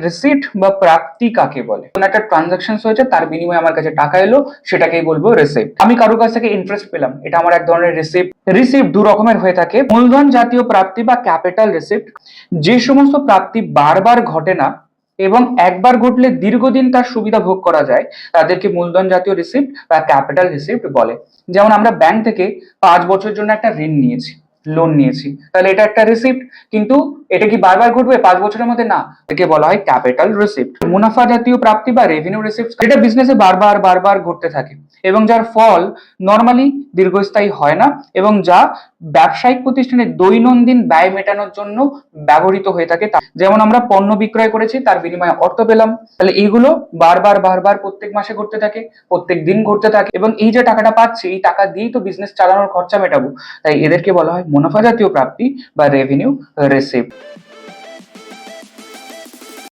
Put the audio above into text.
Receipt বা প্রাপ্তি কাকে বলে? কোন একটা ট্রানজাকশন হয়েছে, তার বিনিময়ে আমার কাছে টাকা এলো, সেটাকেই বলবো রিসিপ্ট। আমি কারোর কাছ থেকে ইন্টারেস্ট পেলাম, এটা আমার এক ধরনের রিসিপ্ট। রিসিপ্ট দু রকমের হয়ে থাকে, মূলধন জাতীয় প্রাপ্তি বা ক্যাপিটাল রিসিপ্ট। যে সমস্ত প্রাপ্তি বারবার ঘটে না এবং একবার ঘটলে দীর্ঘদিন তার সুবিধা ভোগ করা যায়, তাদেরকে মূলধন জাতীয় রিসিপ্ট বা ক্যাপিটাল রিসিপ্ট বলে। যেমন আমরা ব্যাংক থেকে 5 বছরের জন্য একটা ঋণ নিয়েছি, লোন নিয়েছি, তাহলে এটা একটা রিসিপ্ট। কিন্তু এটা কি বারবার ঘটবে 5 বছরের মধ্যে? না, একে বলা হয় ক্যাপিটাল রিসিপ্ট। মুনাফা জাতীয় প্রাপ্তি বা রেভিনিউ রিসিপ্ট, এটা বিজনেসে বারবার বারবার ঘটতে থাকে এবং যার ফল নর্মালি দীর্ঘস্থায়ী হয় না এবং যা ব্যবসায়িক প্রতিষ্ঠানের দৈনন্দিন ব্যয় মেটানোর জন্য ব্যবহৃত হয়ে থাকে। যেমন আমরা পণ্য বিক্রয় করেছি, তার বিনিময়ে অর্থ পেলাম, তাহলে এইগুলো বারবার বারবার প্রত্যেক মাসে ঘটতে থাকে, প্রত্যেক দিন ঘটতে থাকে এবং এই যে টাকাটা পাচ্ছি, এই টাকা দিয়েই তো বিজনেস চালানোর খরচা মেটাবো, তাই এদেরকে বলা হয় মুনাফা জাতীয় প্রাপ্তি বা রেভিনিউ রিসিপ্ট।